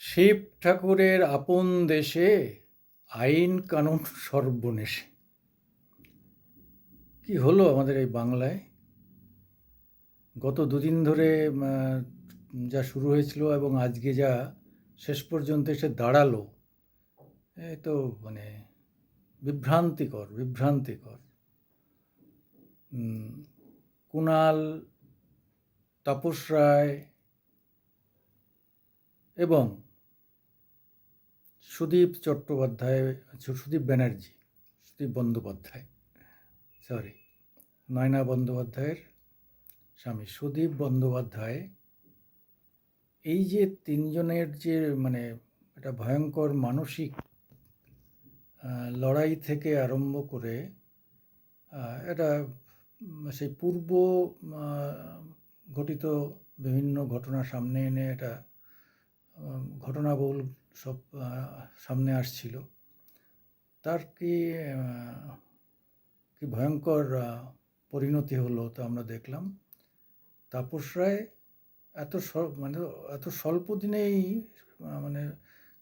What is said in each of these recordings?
শিব ঠাকুরের আপন দেশে আইন কানুন সর্বনেশে। কি হলো আমাদের এই বাংলায়? গত দুদিন ধরে যা শুরু হয়েছিল এবং আজকে যা শেষ পর্যন্ত এসে দাঁড়ালো, এ তো মানে বিভ্রান্তিকর বিভ্রান্তিকর। কুণাল, তাপস রায় এবং সুদীপ চট্টোপাধ্যায়, সুদীপ ব্যানার্জি, সুদীপ বন্দ্যোপাধ্যায়, সরি, নয়না বন্দ্যোপাধ্যায়ের স্বামী সুদীপ বন্দ্যোপাধ্যায়, এই যে তিনজনের যে একটা ভয়ঙ্কর মানসিক লড়াই থেকে আরম্ভ করে এটা সেই পূর্ব ঘটিত বিভিন্ন ঘটনা সামনে এনে এটা ঘটনাবহুল সব সামনে আসছিল। তার কি ভয়ঙ্কর পরিণতি হলো তা আমরা দেখলাম। তাপস রায় এত স্বল্প দিনেই মানে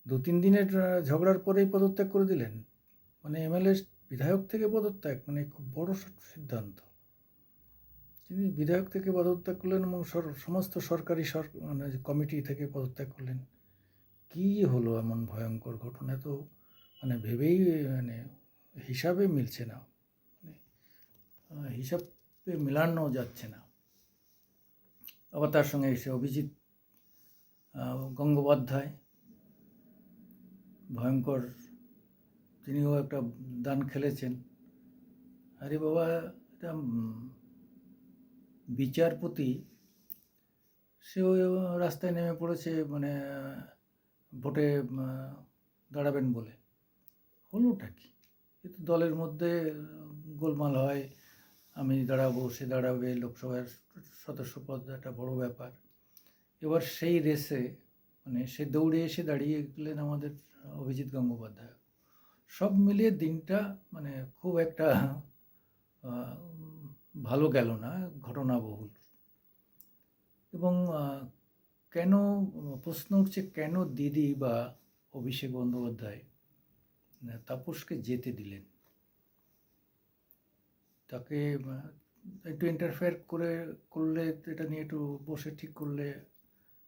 2-3 দিনের ঝগড়ার পরেই পদত্যাগ করে দিলেন। এমএলএ বিধায়ক থেকে পদত্যাগ, খুব বড় সিদ্ধান্ত। তিনি বিধায়ক থেকে পদত্যাগ করলেন এবং সমস্ত সরকারি কমিটি থেকে পদত্যাগ করলেন। কি হলো এমন ভয়ঙ্কর ঘটনা? তো ভেবেই হিসাবে মিলছে না, হিসাবে মেলানো যাচ্ছে না। আবার তার সঙ্গে এসে অভিজিৎ গঙ্গোপাধ্যায়, ভয়ঙ্কর, তিনিও একটা দান খেলেছেন। আরে বাবা, এটা বিচারপতি, সেও রাস্তায় নেমে পড়েছে ভোটে দাঁড়াবেন বলে। হলোটা কি? কিন্তু দলের মধ্যে গোলমাল হয়, আমি দাঁড়াবো, সে দাঁড়াবে, লোকসভার সদস্য পদ একটা বড় ব্যাপার। এবার সেই রেসে সে দৌড়ে এসে দাঁড়িয়ে গেলেন আমাদের অভিজিৎ গঙ্গোপাধ্যায়। সব মিলিয়ে দিনটা খুব একটা ভালো গেল না, ঘটনাবহুল। এবং কেন, প্রশ্ন উঠছে, কেন দিদি বা অভিষেক বন্দ্যোপাধ্যায় তাপসকে যেতে দিলেন? তাকে একটু ইন্টারফেয়ার করলে, এটা নিয়ে একটু বসে ঠিক করলে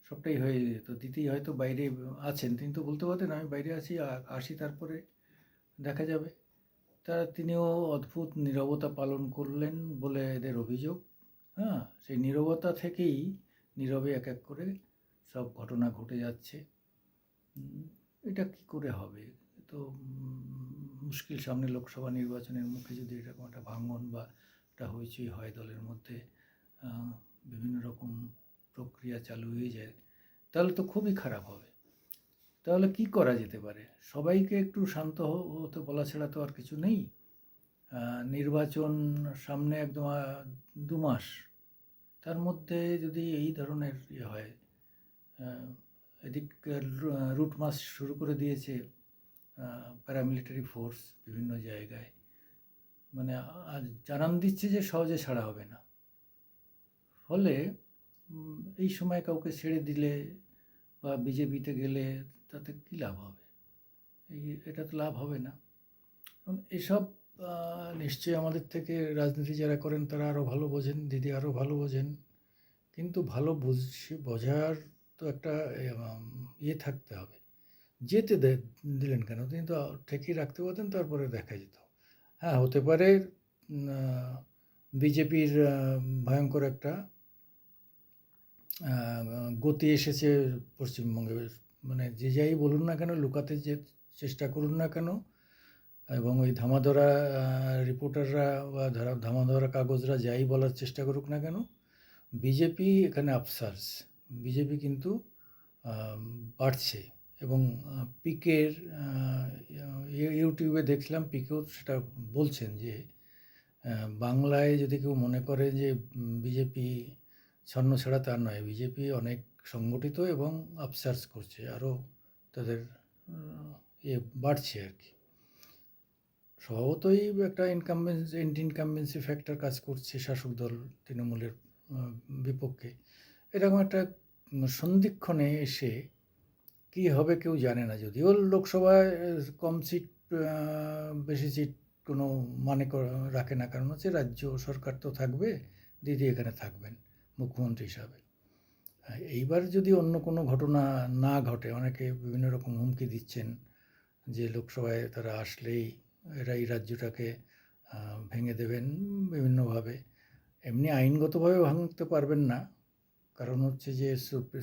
সবটাই হয়ে যেত। দিদি হয়তো বাইরে আছেন, তিনি তো বলতে পারতেন আমি বাইরে আছি, আসি, তারপরে দেখা যাবে। তিনিও অদ্ভুত নীরবতা পালন করলেন বলে এদের অভিযোগ। হ্যাঁ, সেই নীরবতা থেকেই নীরবে এক এক করে সব ঘটনা ঘটে যাচ্ছে। এটা কি করে হবে? তো মুশকিল। সামনে লোকসভা নির্বাচনের মুখে যদি এরকম একটা ভাঙন বা একটা হইচই হয় দলের মধ্যে, বিভিন্ন রকম প্রক্রিয়া চালু হয়ে যায়, তাহলে তো খুবই খারাপ হবে। তাহলে কি করা যেতে পারে? সবাইকে একটু শান্ত হতে বলা ছাড়া তো আর কিছু নেই। নির্বাচন সামনে একদম 2 মাস, তার মধ্যে যদি এই ধরনের হয়, এদিক রুট মাস শুরু করে দিয়েছে প্যারামিলিটারি ফোর্স বিভিন্ন জায়গায়, জানান দিচ্ছে যে সহজে ছাড়া হবে না। ফলে এই সময় কাউকে ছেড়ে দিলে বা বিজেপিতে গেলে তাতে কী লাভ হবে? এটা তো লাভ হবে না। এসব নিশ্চয়ই আমাদের থেকে রাজনীতি যারা করেন তারা আরও ভালো বোঝেন, দিদি আরও ভালো বোঝেন। কিন্তু ভালো বোঝার তো একটা থাকতে হবে। যেতে দিলেন কেন? তিনি তো ঠেকিয়ে রাখতে পারতেন, তারপরে দেখা যেত। হ্যাঁ, হতে পারে বিজেপির ভয়ঙ্কর একটা গতি এসেছে পশ্চিমবঙ্গে। যে যাই বলুন না কেন, লুকাতে যে চেষ্টা করুন না কেন, এবং ওই ধামাধরা রিপোর্টাররা বা ধামাধরা কাগজরা যাই বলার চেষ্টা করুক না কেন, বিজেপি এখানে আপসার্স। বিজেপি কিন্তু বাড়ছে। এবং পিকের ইউটিউবে দেখলাম, পিকেও সেটা বলছেন যে বাংলায় যদি কেউ মনে করে যে বিজেপি ছন্নছাড়া, তা নয়। বিজেপি অনেক সংগঠিত এবং আপসার্স করছে, আরও তাদের বাড়ছে আর কি। স্বভাবতই একটা ইনকামবেন্সি ফ্যাক্টর কাজ করছে শাসক দল তৃণমূলের বিপক্ষে। এরকম একটা সন্ধিক্ষণে এসে কী হবে কেউ জানে না, যদিও লোকসভায় কম সিট, বেশি সিট কোনো মানে রাখে না, কারণ হচ্ছে রাজ্য সরকার তো থাকবে, দিদি এখানে থাকবেন মুখ্যমন্ত্রী হিসাবে। এইবার যদি অন্য কোনো ঘটনা না ঘটে, অনেকে বিভিন্ন রকম হুমকি দিচ্ছেন যে লোকসভায় তারা আসলেই এরা এই রাজ্যটাকে ভেঙে দেবেন বিভিন্নভাবে। এমনি আইনগতভাবে ভাঙতে পারবেন না, কারণ হচ্ছে যে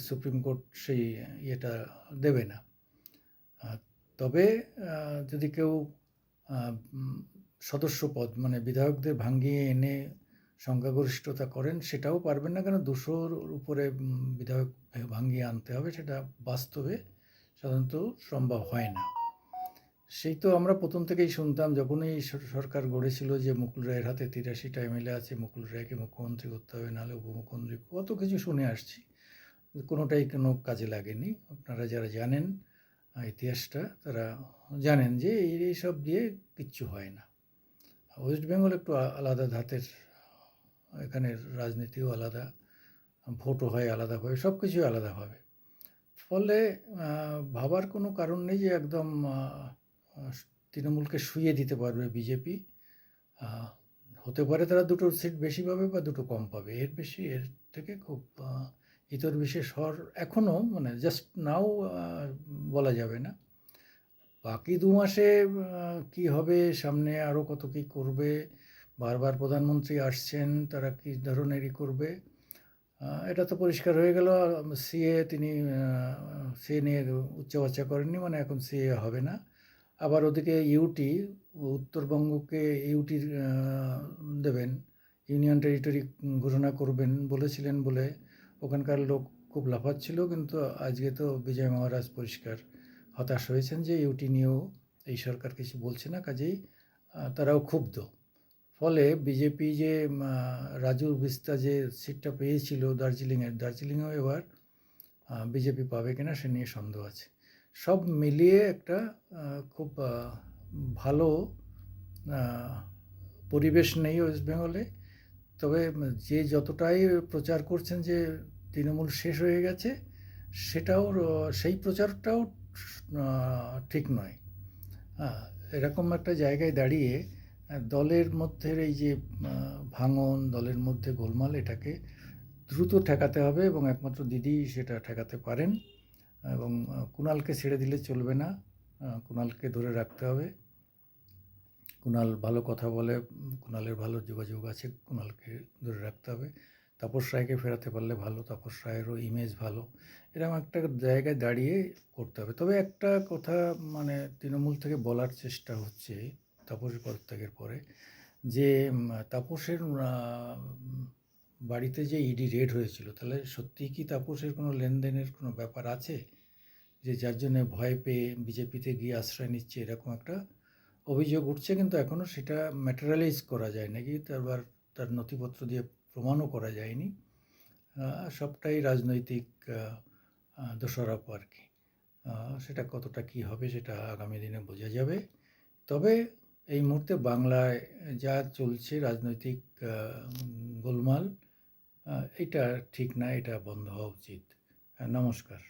সুপ্রিম কোর্ট সেই ইয়েটা দেবে না। তবে যদি কেউ সদস্য পদ মানে বিধায়কদের ভাঙিয়ে এনে সংখ্যাগরিষ্ঠতা করেন, সেটাও পারবেন না, কেন 200-র উপরে বিধায়ক ভাঙিয়ে আনতে হবে, সেটা বাস্তবে সাধারণত সম্ভব হয় না। সেই তো আমরা প্রথম থেকেই শুনতাম, যখনই সরকার গড়েছিল, যে মুকুল রায়ের হাতে 83টা এমএলএ আছে, মুকুল রায়কে মুখ্যমন্ত্রী করতে হবে, নাহলে উপমুখ্যমন্ত্রী, কত কিছু শুনে আসছি, কোনোটাই কোনো কাজে লাগেনি। আপনারা যারা জানেন ইতিহাসটা, তারা জানেন যে এইসব দিয়ে কিচ্ছু হয় না। ওয়েস্ট বেঙ্গল একটু আলাদা ধাতের, এখানের রাজনীতিও আলাদা, ভোটও হয় আলাদাভাবে, সব কিছুই আলাদাভাবে। ফলে ভাবার কোনো কারণ নেই যে একদম তৃণমূলকে শুইয়ে দিতে পারবে বিজেপি। হতে পারে তারা 2টো সিট বেশি পাবে বা 2টো কম পাবে, এর বেশি, এর থেকে খুব ইতর বিশেষ হওয়ার এখনও মানে জাস্ট নাও বলা যাবে না। বাকি 2 মাসে কী হবে, সামনে আরও কত কী করবে, বারবার প্রধানমন্ত্রী আসছেন, তারা কী ধরনেরই করবে, এটা তো পরিষ্কার হয়ে গেল। তিনি সিএ নিয়ে উচ্চবাচ্চা করেননি, মানে এখন সিএ হবে না। আবার ওদিকে ইউটি, উত্তরবঙ্গকে ইউটি দেবেন, ইউনিয়ন টেরিটরি ঘোষণা করবেন বলেছিলেন বলে ওখানকার লোক খুব লাফাচ্ছিল, কিন্তু আজকে তো বিজয় মহারাজ পরিষ্কার হতাশ হয়েছেন যে ইউটি নিয়েও এই সরকার কিছু বলছে না, কাজেই তারাও ক্ষুব্ধ। ফলে বিজেপি যে রাজু বিস্তা যে সিটটা পেয়েছিল দার্জিলিংয়েও এবার বিজেপি পাবে কিনা সে নিয়ে সন্দেহ আছে। সব মিলিয়ে একটা খুব ভালো পরিবেশ নেই ওয়েস্ট বেঙ্গলে। তবে যে যতটাই প্রচার করছেন যে তৃণমূল শেষ হয়ে গেছে, সেটাও সেই প্রচারটাও ঠিক নয়। এরকম একটা জায়গায় দাঁড়িয়ে দলের মধ্যে এই যে ভাঙন, দলের মধ্যে গোলমাল, এটাকে দ্রুত ঠেকাতে হবে, এবং একমাত্র দিদি সেটা ঠেকাতে পারেন। এবং কুণালকে ছেড়ে দিলে চলবে না, কুণালকে ধরে রাখতে হবে। কুণাল ভালো কথা বলে, কুণালের ভালো যোগাযোগ আছে, কুণালকে ধরে রাখতে হবে। তাপস রায়কে ফেরাতে পারলে ভালো, তাপস রায়েরও ইমেজ ভালো, এরকম একটা জায়গায় দাঁড়িয়ে করতে হবে। তবে একটা কথা মানে তৃণমূল থেকে বলার চেষ্টা হচ্ছে তাপসের পদত্যাগের পরে, যে তাপসের বাড়িতে যে ইডি রেড হয়েছিল, তাহলে সত্যিই কি তাপসের কোনো লেনদেনের কোনো ব্যাপার আছে, যে যার জন্যে ভয় পেয়ে বিজেপিতে গিয়ে আশ্রয় নিচ্ছে, এরকম একটা অভিযোগ উঠছে, কিন্তু এখনও সেটা ম্যাটেরিয়ালাইজ করা যায় নাকি, তার নথিপত্র দিয়ে প্রমাণও করা যায়নি। সবটাই রাজনৈতিক দোষারোপ আর কি। সেটা কতটা কী হবে সেটা আগামী দিনে বোঝা যাবে। তবে এই মুহূর্তে বাংলায় যা চলছে রাজনৈতিক গোলমাল, এটা ঠিক না, এটা বন্ধ হওয়া উচিত। নমস্কার।